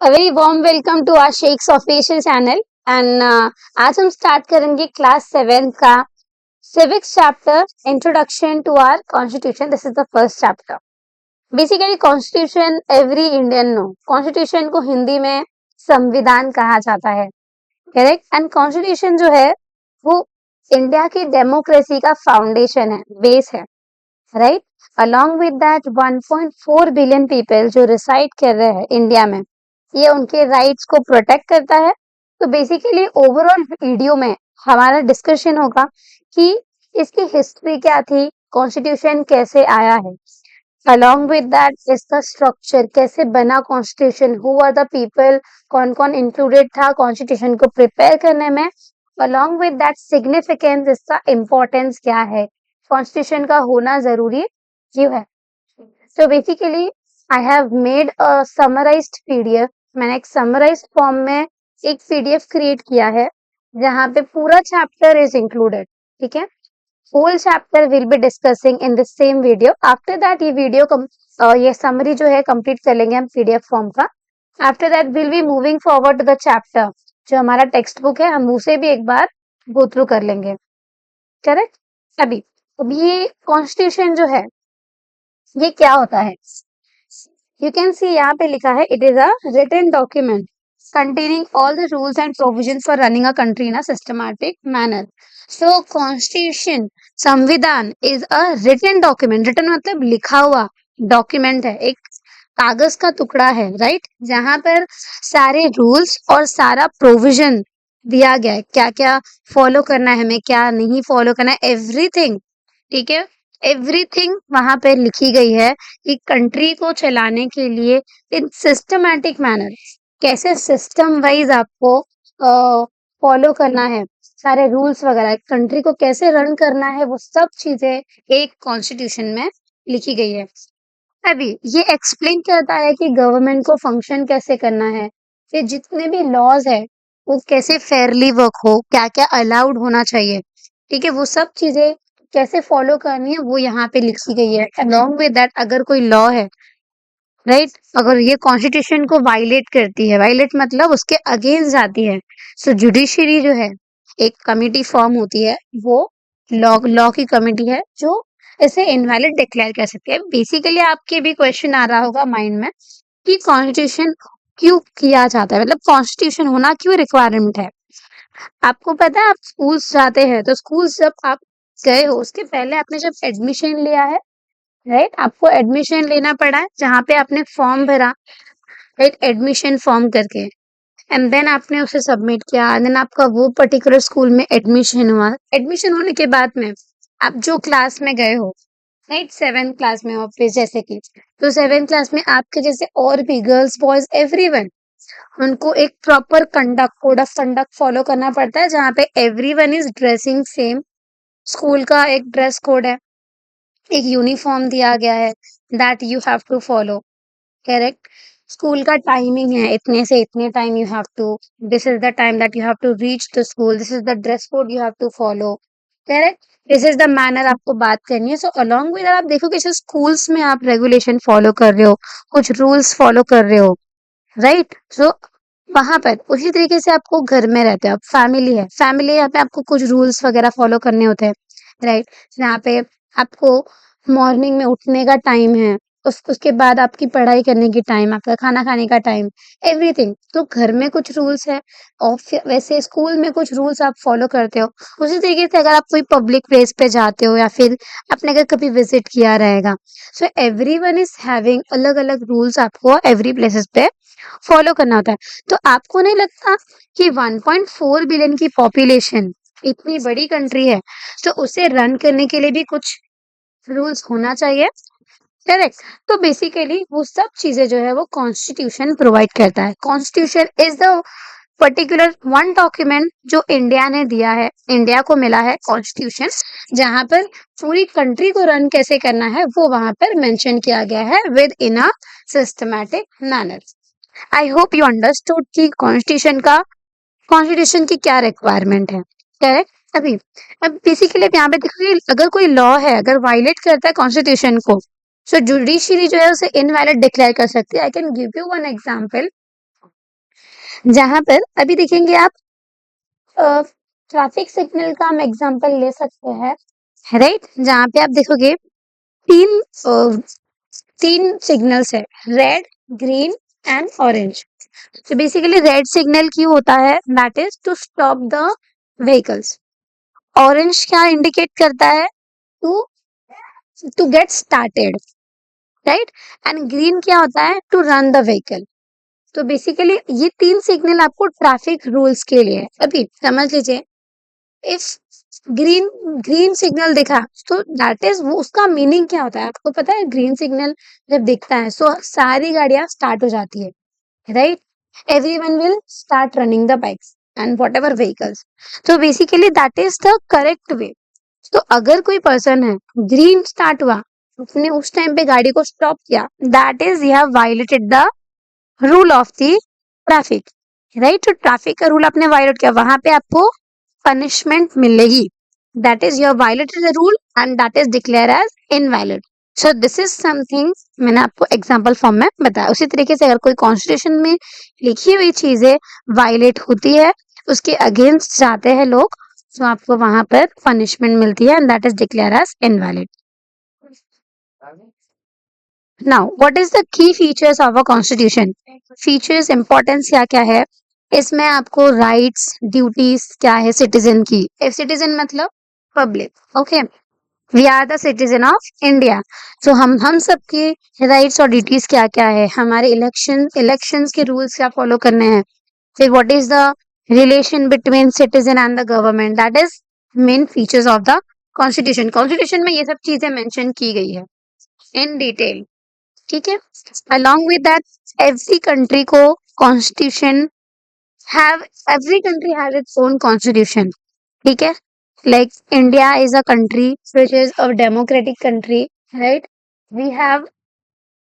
A very warm welcome to our Sheikh's official channel and आज हम start करेंगे class 7 का civics chapter introduction to our constitution. This is the first chapter. Basically constitution every Indian know. Constitution को हिंदी में संविधान कहा जाता है, करेक्ट. एंड कॉन्स्टिट्यूशन जो है वो इंडिया की डेमोक्रेसी का फाउंडेशन है, बेस है, right. Along with that 1.4 billion people जो रिसाइड कर रहे हैं इंडिया में, ये उनके राइट्स को प्रोटेक्ट करता है. तो बेसिकली ओवरऑल वीडियो में हमारा डिस्कशन होगा कि इसकी हिस्ट्री क्या थी, कॉन्स्टिट्यूशन कैसे आया है, अलॉन्ग विद दैट इसका स्ट्रक्चर कैसे बना, constitution, who are the people, कौन कौन इंक्लूडेड था कॉन्स्टिट्यूशन को प्रिपेयर करने में, अलॉन्ग विद दैट सिग्निफिकेंस, इसका इम्पोर्टेंस क्या है, कॉन्स्टिट्यूशन का होना जरूरी क्यों है. So basically I have made a summarized PDF. मैंने एक समराइज्ड फॉर्म में एक PDF क्रिएट किया है जहाँ पे पूरा चैप्टर इज इंक्लूडेड, ठीक है. Whole chapter will be discussing in the same video. After that ये वीडियो ये समरी जो है कंप्लीट कर लेंगे हम PDF फॉर्म का. After that will be moving forward to the chapter. जो हमारा टेक्स्ट बुक है हम उसे भी एक बार गो थ्रू कर लेंगे, करेक्ट. अभी ये कॉन्स्टिट्यूशन जो है ये क्या होता है, यू कैन सी यहाँ पे लिखा है, it is a written document containing all the rules and provisions for running a country in a systematic manner. So constitution, संविधान is a written document. written मतलब लिखा हुआ डॉक्यूमेंट है, एक कागज का टुकड़ा है, राइट, जहां पर सारे रूल्स और सारा प्रोविजन दिया गया है, क्या क्या फॉलो करना है हमें, क्या नहीं फॉलो करना है, एवरीथिंग, ठीक है. एवरीथिंग वहां पर लिखी गई है कि कंट्री को चलाने के लिए इन सिस्टमैटिक मैनर कैसे सिस्टम वाइज आपको फॉलो करना है, सारे रूल्स वगैरह, कंट्री को कैसे रन करना है, वो सब चीजें एक कॉन्स्टिट्यूशन में लिखी गई है. अभी ये एक्सप्लेन करता है कि गवर्नमेंट को फंक्शन कैसे करना है, फिर जितने भी लॉज है वो कैसे फेयरली वर्क हो, क्या क्या अलाउड होना चाहिए, ठीक है, वो सब चीजें कैसे फॉलो करनी है वो यहाँ पे लिखी गई है. अलॉन्ग विद दैट अगर कोई लॉ है, राइट, अगर ये कॉन्स्टिट्यूशन को वायलेट करती है, वायलेट मतलब उसके अगेंस्ट जाती है, सो जुडिशरी जो है एक कमिटी फॉर्म होती है, वो लॉ की कमिटी है जो इसे इनवैलिड डिक्लेयर कर सकती है. बेसिकली आपके भी क्वेश्चन आ रहा होगा माइंड में कि कॉन्स्टिट्यूशन क्यों किया जाता है, मतलब कॉन्स्टिट्यूशन होना क्यों रिक्वायरमेंट है. आपको पता है, आप स्कूल्स जाते हैं तो स्कूल जब आप गए हो उसके पहले आपने जब एडमिशन लिया है, राइट, आपको एडमिशन लेना पड़ा है जहाँ पे आपने फॉर्म भरा, राइट, एडमिशन फॉर्म करके, एंड देन आपने उसे सबमिट किया, देन आपका वो पर्टिकुलर स्कूल में एडमिशन हुआ. एडमिशन होने के बाद में आप जो क्लास में गए हो, राइट, 7th क्लास में ऑफिस जैसे कि, तो 7th क्लास में आपके जैसे और भी गर्ल्स बॉयज एवरीवन, उनको एक proper conduct, code of conduct follow करना पड़ता है जहाँ पे everyone is dressing same. School का एक ड्रेस कोड है, एक यूनिफॉर्म दिया गया है, that you have to follow, correct. School का टाइमिंग है, इतने से इतने time you have to, this is the time that you have to reach the school, this is the dress code you have to follow, correct. This is the manner आपको बात करनी है. So along with आप देखो कि schools में आप regulation follow कर रहे हो, कुछ रूल्स फॉलो कर रहे हो, राइट. सो वहां पर उसी तरीके से आपको घर में रहते हो, आप फैमिली है, फैमिली यहाँ पे आपको कुछ रूल्स वगैरह फॉलो करने होते हैं, राइट. यहाँ पे आपको मॉर्निंग में उठने का टाइम है, उसके बाद आपकी पढ़ाई करने की टाइम, आपका खाना खाने का टाइम, एवरीथिंग. तो घर में कुछ रूल्स है और वैसे स्कूल में कुछ रूल्स आप फॉलो करते हो. उसी तरीके से अगर आप कोई पब्लिक प्लेस पे जाते हो या फिर आपने अगर कभी विजिट किया रहेगा, सो एवरीवन इज हैविंग अलग अलग रूल्स आपको एवरी प्लेसेस पे फॉलो करना होता है. तो आपको नहीं लगता कि 1.4 बिलियन की पॉपुलेशन, इतनी बड़ी कंट्री है, तो उसे रन करने के लिए भी कुछ रूल्स होना चाहिए, करेक्ट. तो बेसिकली वो सब चीजें जो है वो कॉन्स्टिट्यूशन प्रोवाइड करता है. Constitution is the particular one document जो इंडिया ने दिया है, इंडिया को मिला है कॉन्स्टिट्यूशन, जहां पर पूरी कंट्री को रन कैसे करना है वो वहां पर मेंशन किया गया है with in a systematic manner. I hope you understood कि कॉन्स्टिट्यूशन की क्या रिक्वायरमेंट है, करेक्ट. अब बेसिकली यहाँ पे देखो कि अगर कोई लॉ है, अगर वायलेट करता है कॉन्स्टिट्यूशन को, सो जुडिशरी जो है उसे इनवैलिड डिक्लेयर कर सकती है. I can give you one example. जहां पर अभी देखेंगे आप ट्रैफिक सिग्नल का हम एग्जांपल ले सकते हैं, राइट? जहां पे आप देखोगे तीन तीन सिग्नल्स है, रेड, ग्रीन एंड ऑरेंज। तो बेसिकली रेड सिग्नल क्यों होता है? That is to stop the vehicles. Orange क्या इंडिकेट करता है? To to get started, right? And green क्या होता है? To run the vehicle. तो बेसिकली ये तीन सिग्नल आपको ट्रैफिक रूल्स के लिए है। अभी समझ लीजिए, इफ ग्रीन ग्रीन सिग्नल दिखा तो दैट इज, वो उसका मीनिंग क्या होता है आपको पता है? ग्रीन सिग्नल जब दिखता है सो सारी गाड़ियां स्टार्ट हो जाती है, right? Everyone will start running the bikes and whatever vehicles. तो basically that is the correct way. तो अगर कोई पर्सन है, ग्रीन स्टार्ट हुआ, उसने उस टाइम पे गाड़ी को स्टॉप किया, that is you have violated the rule of the traffic, right? तो ट्रैफिक का रूल आपने वायलेट किया, वहां पे आपको पनिशमेंट मिलेगी। That is you have violated the rule and that is declare as invalid. So this is something मैंने आपको एग्जांपल फॉर्म में बताया। उसी तरीके से अगर कोई कॉन्स्टिट्यूशन में लिखी हुई चीजें वायलेट होती है, उसके अगेंस्ट जाते हैं लोग, तो आपको वहां पर पनिशमेंट मिलती है and that is declare as invalid. Now what is the key features of a constitution? Features importance क्या क्या है इसमें? आपको राइट्स ड्यूटीज क्या है सिटीजन की? सिटीजन मतलब public, okay? We are the citizen of India. So हम सबकी राइट्स और ड्यूटीज क्या क्या है? हमारे इलेक्शंस के रूल्स क्या फॉलो करने हैं? फिर what is the relation between citizen and the government? That is main features of the constitution. Constitution में ये सब चीजें मेंशन की गई है इन डिटेल, ठीक है? Along with that every country को constitution have every country has its own constitution, ठीक है? Like India is a country which is a democratic country, right? We have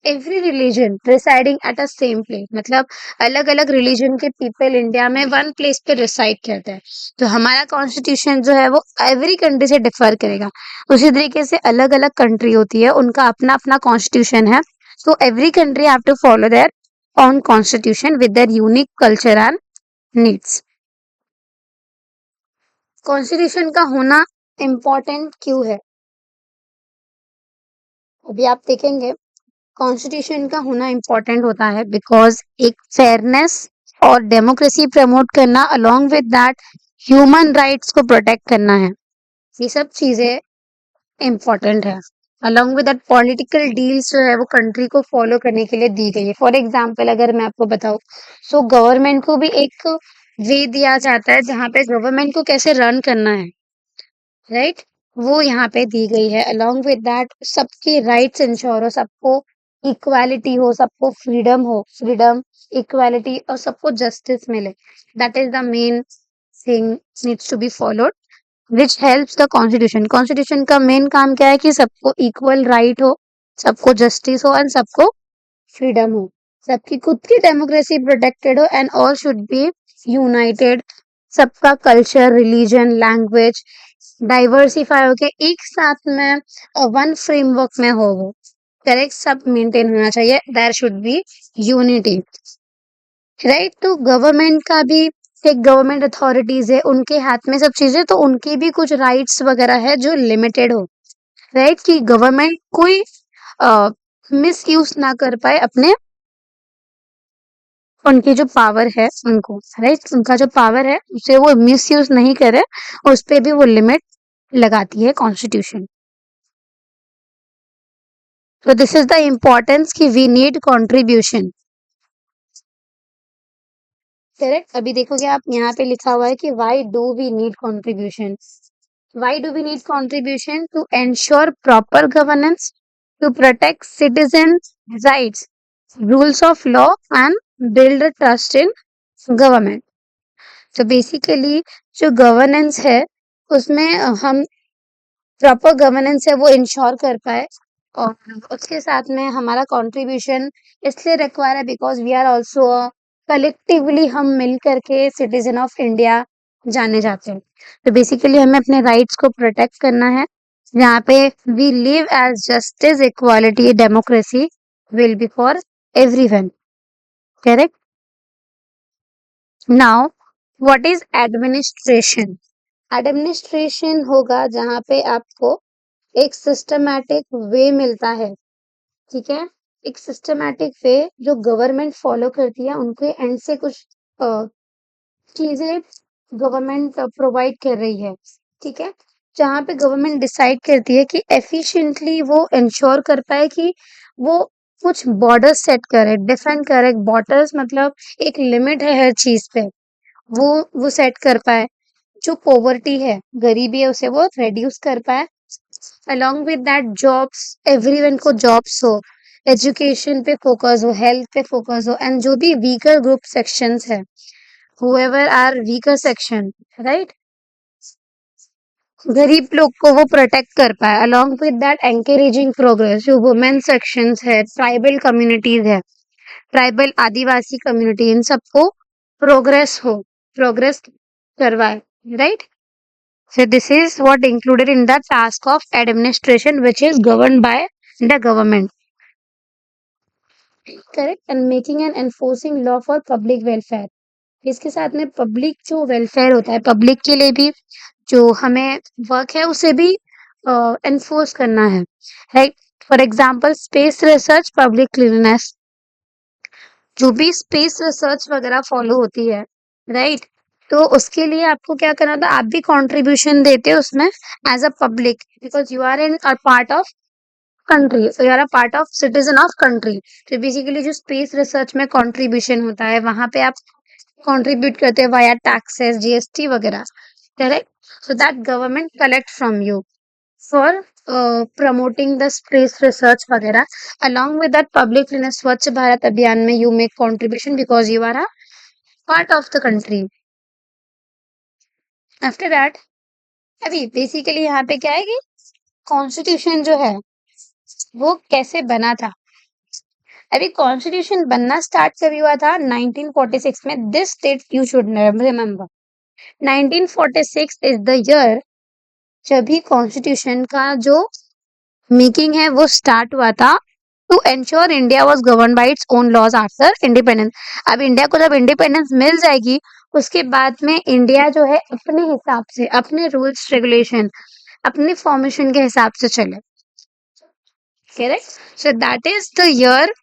every religion residing at a same place, मतलब अलग अलग religion के people India में one place पे reside करते हैं। तो हमारा कॉन्स्टिट्यूशन जो है वो एवरी कंट्री से डिफर करेगा। उसी तरीके से अलग अलग कंट्री होती है, उनका अपना अपना कॉन्स्टिट्यूशन है। So every country have to follow their own constitution with their unique culture and needs. Constitution का होना इम्पोर्टेंट क्यों है? अभी आप देखेंगे कॉन्स्टिट्यूशन का होना इम्पोर्टेंट होता है बिकॉज एक फेयरनेस और डेमोक्रेसी प्रमोट करना, along with that human rights को प्रोटेक्ट करना है। ये सब चीजें इम्पोर्टेंट है। Along with that political deals जो है वो कंट्री को फॉलो करने के लिए दी गई है। फॉर एग्जाम्पल अगर मैं आपको बताऊं, सो गवर्नमेंट को भी एक वे दिया जाता है जहाँ पे गवर्नमेंट को कैसे रन करना है, राइट? वो यहाँ पे दी गई है। अलोंग विद दैट सबके राइट्स इंश्योर हो, सबको इक्वालिटी हो, सबको फ्रीडम इक्वालिटी और सबको जस्टिस मिले। That is the main thing needs to be followed which helps the constitution. Constitution का मेन काम क्या है? कि सबको इक्वल राइट हो, सबको जस्टिस हो एंड सबको फ्रीडम हो, सबकी खुद की डेमोक्रेसी प्रोटेक्टेड हो and all should be united. सबका कल्चर, रिलीजन, लैंग्वेज डाइवर्सिफाई होके एक साथ में वन फ्रेमवर्क में हो, वो करेक्ट सब मेंटेन होना चाहिए। There should be unity, right? तो गवर्नमेंट का भी एक गवर्नमेंट अथॉरिटीज है, उनके हाथ में सब चीजें, तो उनके भी कुछ राइट्स वगैरह है जो लिमिटेड हो, राइट? कि गवर्नमेंट कोई मिस यूज ना कर पाए अपने, उनकी जो पावर है उनको, राइट? उनका जो पावर है उसे वो मिस यूज नहीं करे, उस पे भी वो लिमिट लगाती है कॉन्स्टिट्यूशन। तो दिस इज द इम्पोर्टेंस कि वी नीड कंट्रीब्यूशन, करेक्ट? अभी देखोगे आप यहाँ पे लिखा हुआ है कि why do we need contribution? Why do we need contribution? To ensure proper governance, to protect citizen rights, rules of law and build trust in government. तो बेसिकली जो गवर्नेंस है उसमें हम प्रॉपर गवर्नेंस है वो इंश्योर कर पाए, और उसके साथ में हमारा कंट्रीब्यूशन इसलिए रिक्वायर है because we are also collectively, हम मिल करके सिटीजन ऑफ इंडिया जाने जाते हैं। तो बेसिकली हमें अपने राइट्स को प्रोटेक्ट करना है, यहाँ पे we live as justice, equality, democracy will be for everyone, correct? Now what is administration? Administration होगा जहाँ पे आपको एक सिस्टमैटिक वे मिलता है, ठीक है? एक सिस्टमैटिक वे जो गवर्नमेंट फॉलो करती है, उनके एंड से कुछ चीजें गवर्नमेंट प्रोवाइड कर रही है, ठीक है? जहाँ पे गवर्नमेंट डिसाइड करती है कि एफिशिएंटली वो इंश्योर कर पाए कि वो कुछ बॉर्डर सेट करे, डिफाइन करे। बॉर्डर्स मतलब एक लिमिट है हर चीज पे, वो सेट कर पाए। जो पॉवर्टी है, गरीबी है, उसे वो रिड्यूस कर पाए। Along with that jobs, everyone को जॉब्स हो, एजुकेशन पे फोकस हो, हेल्थ पे फोकस हो, एंड जो भी वीकर ग्रुप सेक्शंस है, whoever are weaker section, right, गरीब लोग को वो प्रोटेक्ट कर पाए। Along with that encouraging progress, जो वुमेन सेक्शंस है, ट्राइबल कम्युनिटीज है, ट्राइबल आदिवासी कम्युनिटी, इन सबको प्रोग्रेस हो, प्रोग्रेस करवाए, right? So this is what included in the task of administration, which is governed by the government, correct, and making and enforcing law for public welfare। इसके साथ में public जो welfare होता है, public के लिए भी जो हमें वर्क है उसे भी एनफोर्स करना है, right? For example space research, public cleanness, जो भी स्पेस रिसर्च वगैरह फॉलो होती है, राइट? तो उसके लिए आपको क्या करना था, आप भी कंट्रीब्यूशन देते हो उसमें as a public, because you are in a part of country, so you are a part of citizen of country. तो बेसिकली जो स्पेस रिसर्च में कंट्रीब्यूशन होता है, वहां पे आप कंट्रीब्यूट करते हैं वाया टैक्सेस, जीएसटी वगैरह, correct? So that government collect from you for promoting the space research वगैरह। along with that public cleanliness, स्वच्छ भारत अभियान में you make contribution because you are a part of the country। after that, अभी basically यहाँ पे क्या है कि कॉन्स्टिट्यूशन जो है वो कैसे बना था। अभी कॉन्स्टिट्यूशन बनना स्टार्ट कभी हुआ था 1946 में। This date you should remember, 1946 is the year जब भी कॉन्स्टिट्यूशन का जो मेकिंग है वो स्टार्ट हुआ था, to ensure India was govern by its own laws after independence. अब इंडिया को जब इंडिपेंडेंस मिल जाएगी, उसके बाद में इंडिया जो है अपने हिसाब से, अपने रूल्स रेगुलेशन, अपने फॉर्मेशन के हिसाब से चले, correct? So that is the year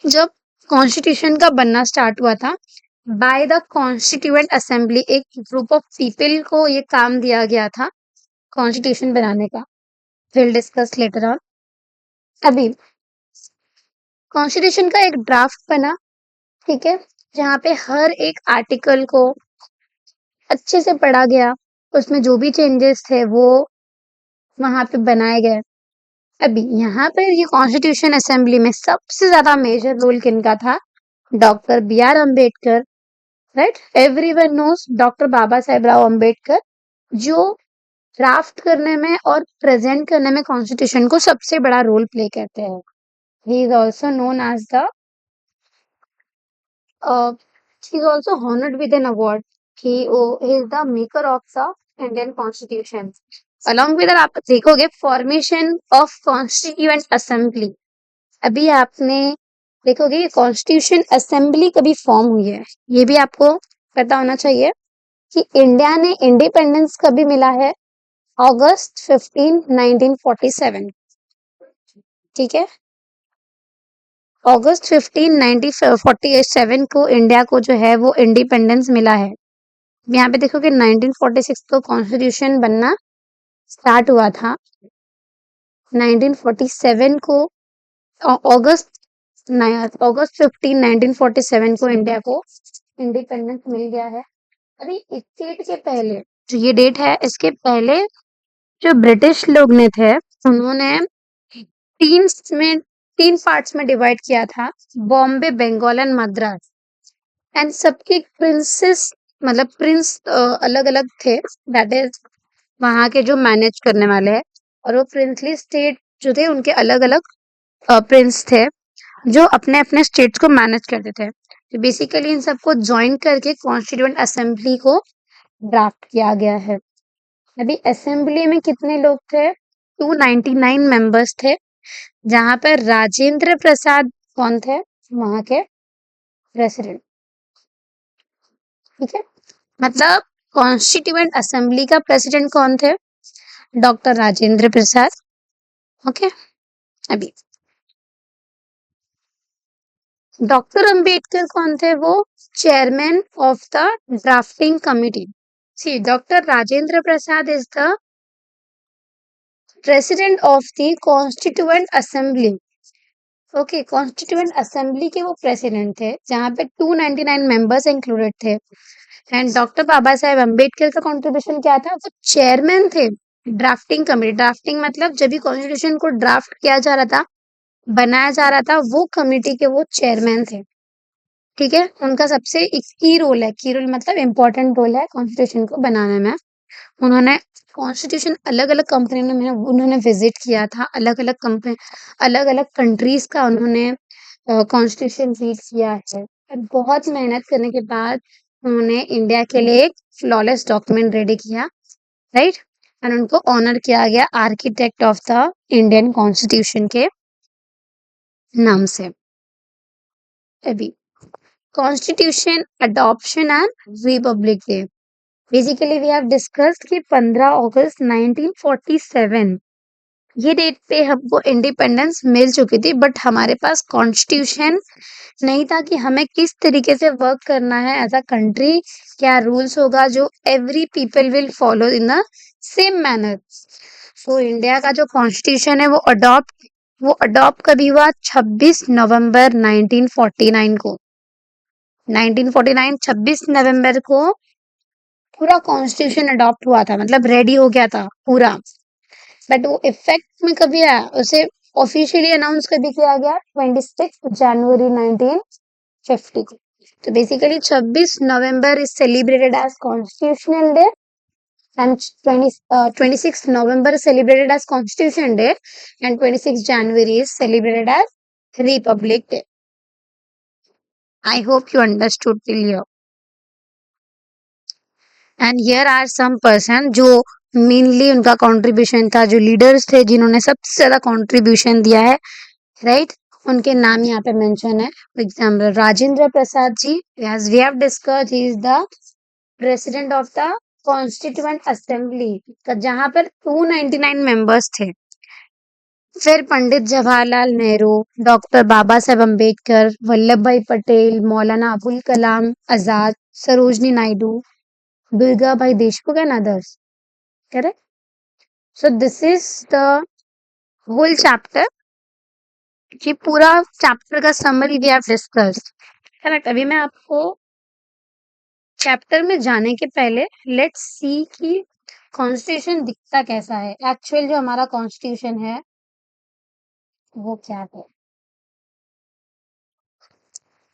जब कॉन्स्टिट्यूशन का बनना स्टार्ट हुआ था बाय द कॉन्स्टिट्यूएंट असेंबली। एक ग्रुप ऑफ पीपल को ये काम दिया गया था कॉन्स्टिट्यूशन बनाने का। Will discuss later on. अभी कॉन्स्टिट्यूशन का एक ड्राफ्ट बना, ठीक है, जहाँ पे हर एक आर्टिकल को अच्छे से पढ़ा गया, उसमें जो भी चेंजेस थे वो वहां पे बनाए गए। अभी यहाँ पर ये कॉन्स्टिट्यूशन असेंबली में सबसे ज्यादा मेजर रोल किनका था? Doctor B R Ambedkar, right? Everyone knows doctor Baba Saheb Rao Ambedkar, जो ड्राफ्ट करने में और प्रेजेंट करने में कॉन्स्टिट्यूशन को सबसे बड़ा रोल प्ले करते हैं। He is also known as the he is also honored with an award। he is the maker of the Indian Constitution। along with that आप देखोगे फॉर्मेशन ऑफ कॉन्स्टिट्यूएंट असेंबली। अभी आपने देखोगे ये कॉन्स्टिट्यूशन असेंबली कभी form हुई है, ये भी आपको पता होना चाहिए कि इंडिया ने इंडिपेंडेंस कभी मिला है, अगस्त 15 1947, ठीक है? अगस्त 15 1947 को इंडिया को जो है वो इंडिपेंडेंस मिला है। यहाँ पे देखो कि 1946 को कॉन्स्टिट्यूशन बनना स्टार्ट हुआ था, 1947 को अगस्त 15 1947 को इंडिया को इंडिपेंडेंस मिल गया है। अभी इस डेट के पहले, जो ये डेट है, इसके पहले जो ब्रिटिश लोग ने थे, उन्होंने तीन में तीन पार्ट्स में डिवाइड किया था, बॉम्बे, बंगाल एंड मद्रास। एंड सबके प्रिंसेस, मतलब प्रिंस अलग अलग थे, दैट इज वहां के जो मैनेज करने वाले हैं। और वो प्रिंसली स्टेट जो थे उनके अलग अलग प्रिंस थे जो अपने अपने स्टेट्स को मैनेज करते थे। तो बेसिकली इन सबको ज्वाइन करके कॉन्स्टिट्यूएंट असेंबली को ड्राफ्ट किया गया है। अभी असेंबली में कितने लोग थे? 299 मेंबर्स थे, जहां पर राजेंद्र प्रसाद कौन थे? वहां के प्रेसिडेंट। ठीक है, मतलब कॉन्स्टिट्यूएंट असेंबली का प्रेसिडेंट कौन थे? डॉक्टर राजेंद्र प्रसाद। ओके, अभी डॉक्टर अंबेडकर कौन थे? वो chairman of the drafting committee. See doctor Rajendra Prasad is the president of the constituent assembly. Okay, constituent assembly के वो प्रेसिडेंट थे जहाँ पे 299 मेंबर्स इंक्लूडेड थे। एंड डॉक्टर बाबा साहेब अम्बेडकर का कंट्रीब्यूशन क्या था? वो चेयरमैन थे ड्राफ्टिंग कमेटी। ड्राफ्टिंग मतलब जब भी कॉन्स्टिट्यूशन को ड्राफ्ट किया जा रहा था, बनाया जा रहा था, वो कमेटी के वो चेयरमैन थे। ठीक है, उनका सबसे एक की रोल है, की रोल मतलब इम्पोर्टेंट रोल है कॉन्स्टिट्यूशन को बनाने में। उन्होंने कॉन्स्टिट्यूशन अलग अलग कंपनी में उन्होंने विजिट किया था, अलग अलग कंपनी, अलग अलग कंट्रीज का उन्होंने कॉन्स्टिट्यूशन रीड किया है। और बहुत मेहनत करने के बाद उन्होंने इंडिया के लिए एक फ्लॉलेस डॉक्यूमेंट रेडी किया, राइट। एंड उनको ऑनर किया गया architect of the Indian constitution के नाम से। अभी constitution adoption and republic day, basically we have discussed कि 15 अगस्त 1947 ये डेट पे हमको इंडिपेंडेंस मिल चुकी थी, बट हमारे पास कॉन्स्टिट्यूशन नहीं था कि हमें किस तरीके से वर्क करना है एज अ कंट्री, क्या रूल्स होगा जो every people will follow in the same manner. So India का जो कॉन्स्टिट्यूशन है वो अडॉप्ट कभी हुआ? 26 नवंबर 1949 को। 1949 26 नवंबर को पूरा कॉन्स्टिट्यूशन अडॉप्ट हुआ था, मतलब रेडी हो गया था पूरा। बट वो इफेक्ट में कभी आया, उसे ऑफिशियली अनाउंस कभी किया गया? 26 जनवरी 1950 को। तो basically 26 November is celebrated as constitutional day and 26 November celebrated as constitution day and 26 January is celebrated as republic day. I hope you understood till here. And here are some person जो मेनली उनका contribution था, जो leaders थे जिन्होंने सबसे ज्यादा contribution दिया है, राइट। उनके नाम यहाँ पे मेंशन है। For example Rajendra Prasad ji, as we have discussed, he is the president of the constituent assembly, जहाँ पर 299 मेंबर्स थे। फिर Pandit Jawaharlal Nehru, doctor Baba Saheb Ambedkar, Vallabh Bhai Patel, Maulana Abul Kalam Azad, Sarojini Naidu, Durga Bhai Deshmukh and others, correct. So this is the whole chapter, कि पूरा चैप्टर का summary we have discussed, correct. अभी मैं आपको चैप्टर में जाने के पहले लेट्स सी कि कॉन्स्टिट्यूशन दिखता कैसा है, एक्चुअल जो हमारा कॉन्स्टिट्यूशन है वो क्या है।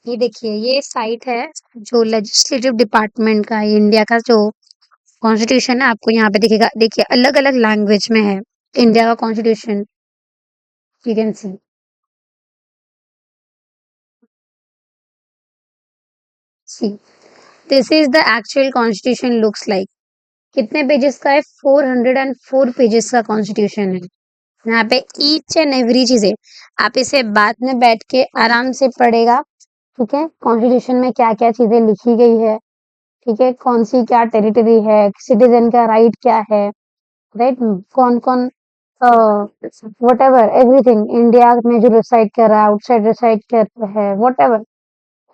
ये देखिए, ये साइट है जो लेजिस्लेटिव डिपार्टमेंट का है, इंडिया का जो कॉन्स्टिट्यूशन है, आपको यहाँ पे दिखेगा। देखिए अलग अलग लैंग्वेज में है इंडिया का constitution, you can see. See this is the actual constitution looks like. कितने पेजेस का है? 404 पेजेस का कॉन्स्टिट्यूशन है। यहाँ पे ईच एंड एवरी चीज है, आप इसे बाद में बैठ के आराम से पढ़ेगा। ठीक है, कॉन्स्टिट्यूशन में क्या क्या चीजें लिखी गई है, ठीक है, कौन सी क्या टेरिटरी है, सिटीजन का राइट क्या है, राइट, कौन कौन, वट एवर एवरीथिंग, इंडिया में जो रिसाइड कर रहा है, आउटसाइड रिसाइड कर रहा है, वट एवर,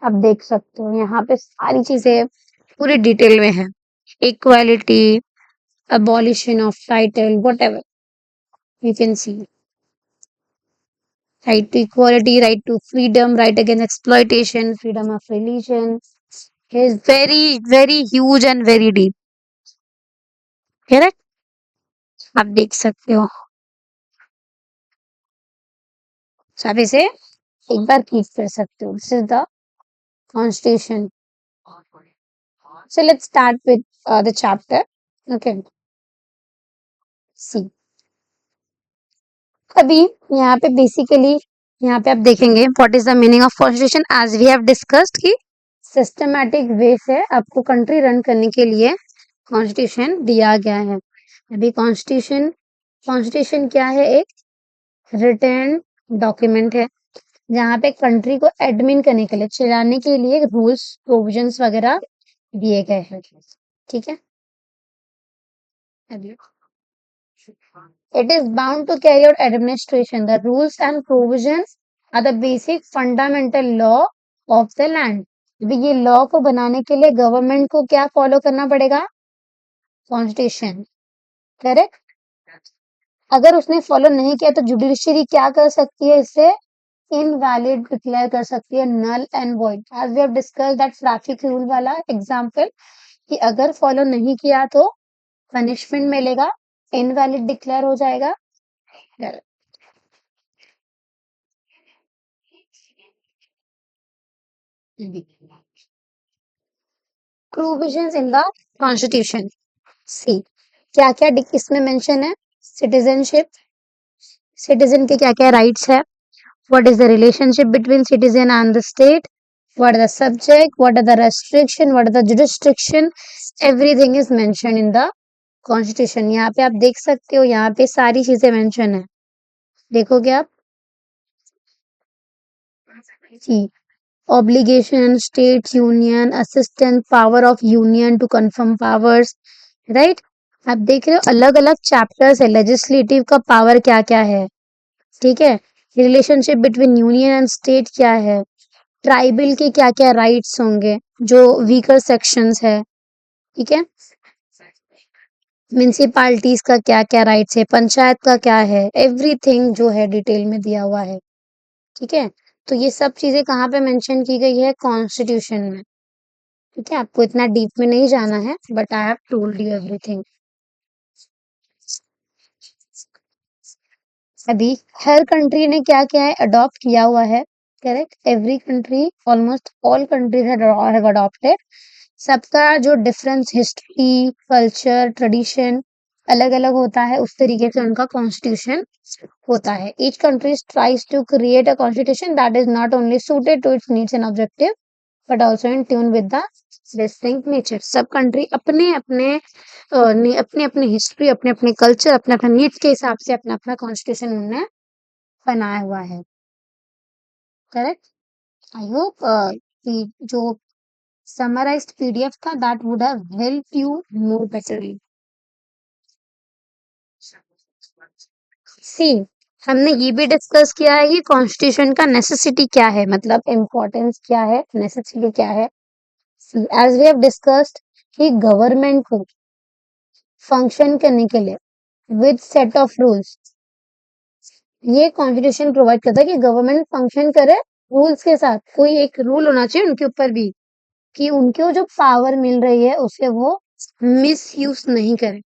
आप देख सकते हो यहाँ पे सारी चीजें पूरी डिटेल में है। Equality, abolition of title, whatever, you can see. Right to equality, right to freedom, right against exploitation, freedom of religion is very, very huge and very deep. Correct? आप देख सकते हो। So, आप इसे एक बार क्लिक कर सकते हो। This is the constitution. So let's start with the chapter. Okay. See. अभी यहाँ पे बेसिकली यहाँ पे आप देखेंगे what is the meaning of constitution, as we have discussed कि सिस्टमैटिक वे से आपको कंट्री रन करने के लिए कॉन्स्टिट्यूशन दिया गया है। अभी कॉन्स्टिट्यूशन कॉन्स्टिट्यूशन क्या है? एक रिटन डॉक्यूमेंट है जहाँ पे कंट्री को एडमिन करने के लिए, चलाने के लिए रूल्स प्रोविजंस वगैरह दिए गए हैं। ठीक है, it is bound to carry out administration. The rules and provisions are the basic fundamental law of the land. अभी ये लॉ को बनाने के लिए गवर्नमेंट को क्या फॉलो करना पड़ेगा? Constitution, correct. अगर उसने फॉलो नहीं किया तो जुडिशरी क्या कर सकती है? इससे इनवैलिड डिक्लेयर कर सकती है, null and void, as we have discuss that traffic rule वाला एग्जांपल, कि अगर फॉलो नहीं किया तो पनिशमेंट मिलेगा, इनवैलिड डिक्लेयर हो जाएगा। प्रोविजंस इन द कॉन्स्टिट्यूशन, सी क्या क्या इसमें मेंशन है? सिटीजनशिप, सिटीजन के क्या क्या राइट्स है, what is the relationship between citizen and the state, what are the subject, what are the restriction, what are the jurisdiction, everything is mentioned in the constitution। यहाँ पे आप देख सकते हो, यहाँ पे सारी चीजें मेंशन है, देखोगे आप। जी, obligation, state, union, assistant, power of union to confirm powers, right. आप देख रहे हो अलग अलग चैप्टर्स है, लेजिस्लेटिव का पावर क्या क्या है, ठीक है, relationship between union and state क्या है, ट्राइबल के क्या क्या राइट्स होंगे जो वीकर सेक्शंस है, ठीक है, म्यूनिसिपालिटीज का क्या क्या राइट्स है, पंचायत का क्या है, एवरीथिंग जो है डिटेल में दिया हुआ है, ठीक है। तो ये सब चीजें कहाँ पे मेंशन की गई है? कॉन्स्टिट्यूशन में, ठीक है। आपको इतना डीप में नहीं जाना है, but I have told you everything. अभी हर कंट्री ने क्या क्या है अडॉप्ट किया हुआ है, correct, every country, almost all countries have adopted. सबका जो डिफरेंस, हिस्ट्री, कल्चर, ट्रेडिशन अलग अलग होता है, उस तरीके से उनका कॉन्स्टिट्यूशन होता है। Each country tries to create a constitution that is not only suited to its needs and objective but also in tune with the distinct nature. सब कंट्री अपने अपने अपने अपने हिस्ट्री, अपने अपने कल्चर, अपने अपने नीड्स के हिसाब से अपना अपना कॉन्स्टिट्यूशन उन्होंने बनाया हुआ है, करेक्ट। आई होप कि जो समराइज्ड पीडीएफ था that would have help you more betterly. See, हमने ये भी डिस्कस किया है कि कॉन्स्टिट्यूशन का नेसेसिटी क्या है, मतलब इम्पोर्टेंस क्या है, नेसेसिटी क्या है। एज वी हैव डिस्कस्ड कि गवर्नमेंट को फंक्शन करने के लिए विद सेट ऑफ रूल्स, ये कॉन्स्टिट्यूशन प्रोवाइड करता है कि गवर्नमेंट फंक्शन करे रूल्स के साथ। कोई एक रूल होना चाहिए उनके ऊपर भी, कि उनको जो पावर मिल रही है उसे वो मिस यूज नहीं करे,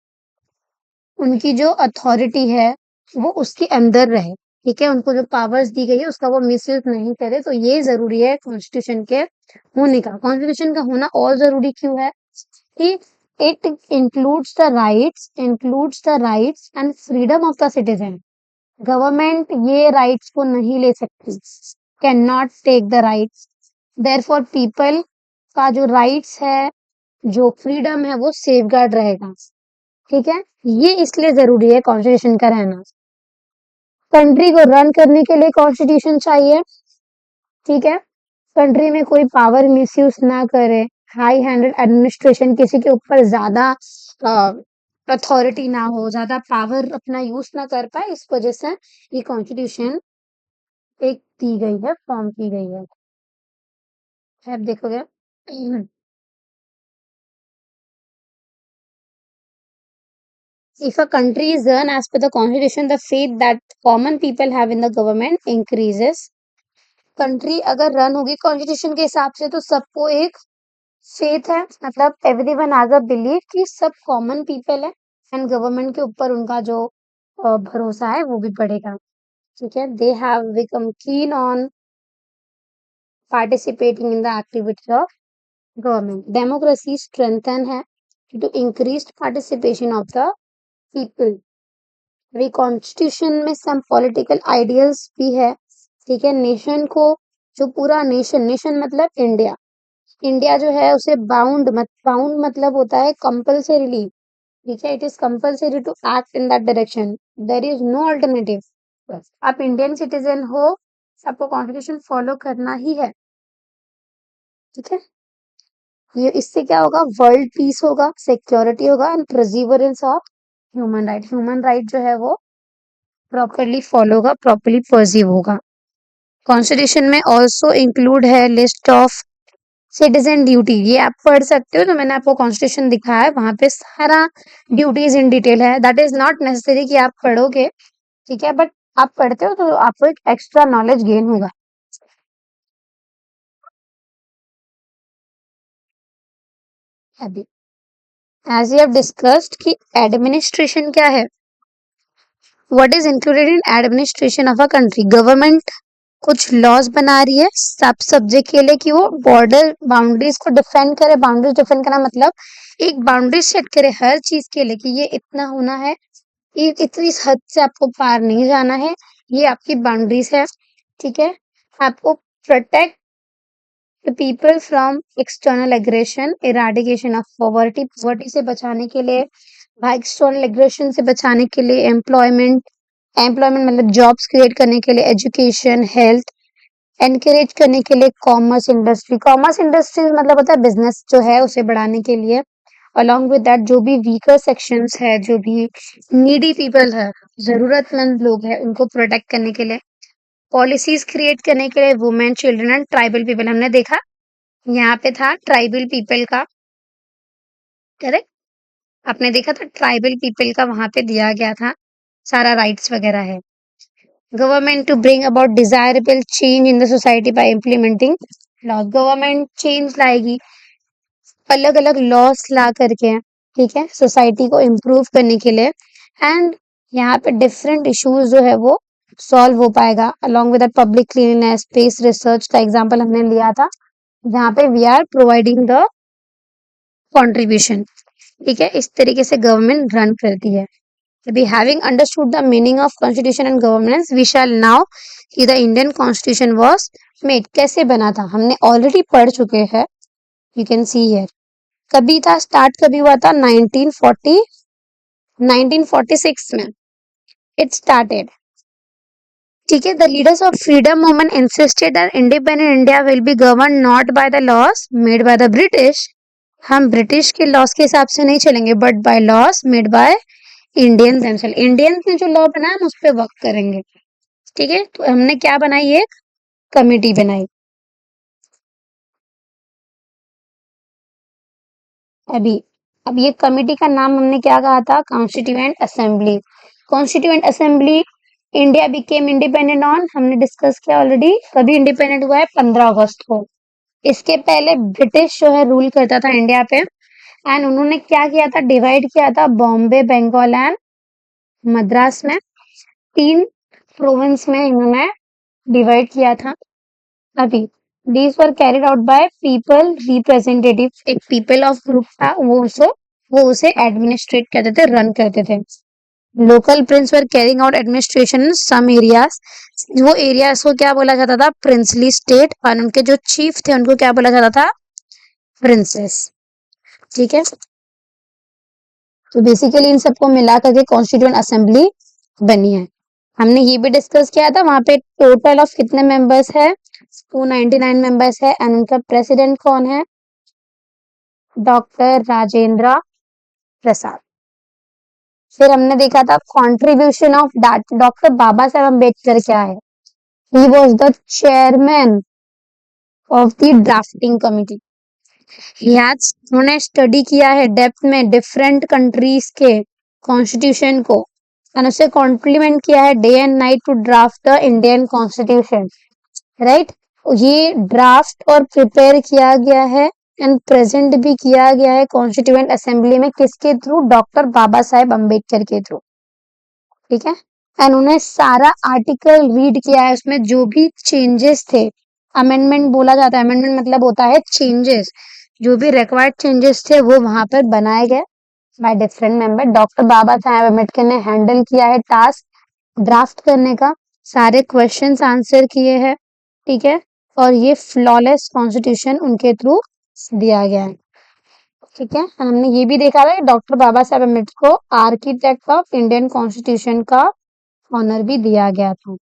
उनकी जो अथॉरिटी है वो उसके अंदर रहे, ठीक है, उनको जो पावर्स दी गई है उसका वो मिस यूज नहीं करे। तो ये जरूरी है कॉन्स्टिट्यूशन के होने का। कॉन्स्टिट्यूशन का होना और जरूरी क्यों है? कि it includes the rights and freedom of the citizen. Government ये राइट्स को नहीं ले सकती, can not take the rights, therefore people का जो राइट्स है, जो फ्रीडम है, वो सेफगार्ड रहेगा, ठीक है। ये इसलिए जरूरी है कॉन्स्टिट्यूशन का रहना। कंट्री को रन करने के लिए कॉन्स्टिट्यूशन चाहिए, ठीक है, कंट्री में कोई पावर मिसयूज ना करे, हाई हैंडेड एडमिनिस्ट्रेशन, किसी के ऊपर ज्यादा अथॉरिटी ना हो, ज्यादा पावर अपना यूज ना कर पाए, इस वजह से ये कॉन्स्टिट्यूशन एक दी गई है, फॉर्म की गई है। आप देखोगे if a country is run as per the constitution, the faith that common people have in the government increases। Country अगर रन होगी कॉन्स्टिट्यूशन के हिसाब से तो सबको एक फेथ है, मतलब एवरीवन हैज अ बिलीव कि सब कॉमन पीपल है, एंड गवर्नमेंट के ऊपर उनका जो भरोसा है वो भी बढ़ेगा, ठीक है। They have become keen on participating in the activity of government. Democracy strengthen है to increase participation of the people. अभी कॉन्स्टिट्यूशन में सम पॉलिटिकल आइडियल्स भी है, ठीक है। नेशन को, जो पूरा नेशन, नेशन मतलब इंडिया, इंडिया जो है उसे बाउंड मतलब होता है कंपल्सरीली, ठीक है, it is compulsory to act in that direction, there is no alternative. आप इंडियन सिटीजन हो, आपको कॉन्स्टिट्यूशन फॉलो करना ही है, ठीक है। ये इससे क्या होगा, वर्ल्ड पीस होगा, सिक्योरिटी होगा and perseverance of human right जो है वो प्रॉपरली फॉलो होगा, प्रॉपरली परसीव होगा। कॉन्स्टिट्यूशन में ऑल्सो इंक्लूड है लिस्ट ऑफ सिटीजन ड्यूटी, ये आप पढ़ सकते हो, तो मैंने आपको कॉन्स्टिट्यूशन दिखाया है, वहां पे सारा ड्यूटीज इन डिटेल है। दैट इज नॉट नेसेसरी कि आप पढ़ोगे, ठीक है, बट आप पढ़ते हो तो आपको एक एक्स्ट्रा नॉलेज गेन होगा। अभी एज यू हैव डिस्कस्ड कि एडमिनिस्ट्रेशन क्या है, what is included in administration of a country, government कुछ लॉज बना रही है सब सब्जेक्ट के लिए कि वो बॉर्डर बाउंड्रीज को डिफेंड करे। बाउंड्रीज डिफेंड करना मतलब एक बाउंड्री सेट करे हर चीज के लिए कि ये इतना होना है, ये इतनी हद से आपको पार नहीं जाना है, ये आपकी बाउंड्रीज है, ठीक है। आपको protect the people from external aggression, eradication of poverty से बचाने के लिए, एक्सटर्नल एग्रेशन से बचाने के लिए, एम्प्लॉयमेंट मतलब जॉब्स क्रिएट करने के लिए, एजुकेशन, हेल्थ एनकरेज करने के लिए, कॉमर्स इंडस्ट्री मतलब होता है बिजनेस जो है उसे बढ़ाने के लिए, अलॉन्ग विद दैट जो भी वीकर सेक्शंस है, जो भी नीडी पीपल है, जरूरतमंद लोग हैं, उनको प्रोटेक्ट करने के लिए, पॉलिसीज क्रिएट करने के लिए, women, children and tribal people. हमने देखा यहाँ पे था ट्राइबल पीपल का, करेक्ट, आपने देखा था ट्राइबल पीपल का वहां पे दिया गया था, सारा राइट्स वगैरह है। Government to bring about desirable change in the society by implementing law, government change लाएगी अलग अलग लॉस ला करके, ठीक है, सोसाइटी को इम्प्रूव करने के लिए, एंड यहाँ पे डिफरेंट इश्यूज जो है वो सॉल्व हो पाएगा, along with public cleanness, space research का एग्जांपल हमने लिया था, जहाँ पे we are providing the contribution, ठीक है, इस तरीके से गवर्नमेंट रन करती है। Be having understood the meaning of constitution and governance, we shall now कि the Indian constitution was made, कैसे बना था हमने ऑलरेडी पढ़ चुके हैं, you can see here। कभी था स्टार्ट, कभी हुआ था 1946 में it started, ठीक है। The leaders of freedom movement insisted that independent India will be govern not by the laws made by the British, हम ब्रिटिश के लॉस के हिसाब से नहीं चलेंगे but by laws made by Indian themselves, Indians ने जो लॉ बनाया हम उस पर वर्क करेंगे, ठीक है। तो हमने क्या बनाई, एक कमिटी बनाई। अभी अब ये कमिटी का नाम हमने क्या कहा था, constituent assembly. Constituent assembly India became independent on, हमने डिस्कस किया ऑलरेडी, कभी इंडिपेंडेंट हुआ है 15 अगस्त को। इसके पहले ब्रिटिश जो है रूल करता था इंडिया पे, एंड उन्होंने क्या किया था, डिवाइड किया था बॉम्बे, बंगाल एंड मद्रास में, 3 प्रोविंस में इन्होंने डिवाइड किया था। अभी these were carried out by people representative, एक people of group था, वो उसे एडमिनिस्ट्रेट करते थे, रन करते थे। Local prince were carrying out administration in some areas, वो एरियाज को क्या बोला जाता था, प्रिंसली स्टेट, और उनके जो चीफ थे उनको क्या बोला जाता था, प्रिंसेस, ठीक है। तो बेसिकली इन सबको मिला करके कॉन्स्टिट्यूएंट असेंबली बनी है। हमने ये भी डिस्कस किया था, वहां पे टोटल ऑफ कितने मेंबर्स है, 299 मेंबर्स है, एंड उनका प्रेसिडेंट कौन है, डॉक्टर राजेंद्र प्रसाद। फिर हमने देखा था contribution of doctor Baba Saheb Ambedkar क्या है, he was the chairman of the drafting committee, उन्होंने स्टडी किया है डेप्थ में डिफरेंट कंट्रीज के कॉन्स्टिट्यूशन को, और उसे कॉम्प्लीमेंट किया है day and night to draft the Indian constitution, right. ये ड्राफ्ट और प्रिपेयर किया गया है एंड प्रेजेंट भी किया गया है कॉन्स्टिट्यूएंट असेंबली में, किसके थ्रू, डॉक्टर बाबा साहेब अम्बेडकर के थ्रू, ठीक है। एंड उन्हें सारा आर्टिकल रीड किया है, उसमें जो भी चेंजेस थे, अमेंडमेंट बोला जाता है, अमेंडमेंट मतलब होता है चेंजेस, जो भी रिक्वायर्ड चेंजेस थे वो वहां पर बनाए गए by different member. Doctor Baba Saheb Ambedkar ने हैंडल किया है टास्क ड्राफ्ट करने का, सारे क्वेश्चंस आंसर किए हैं, ठीक है, और ये फ्लॉलेस कॉन्स्टिट्यूशन उनके थ्रू दिया गया है, ठीक है। हमने ये भी देखा है डॉक्टर बाबा साहेब अम्बेडकर को आर्किटेक्ट ऑफ इंडियन कॉन्स्टिट्यूशन का ऑनर भी दिया गया था।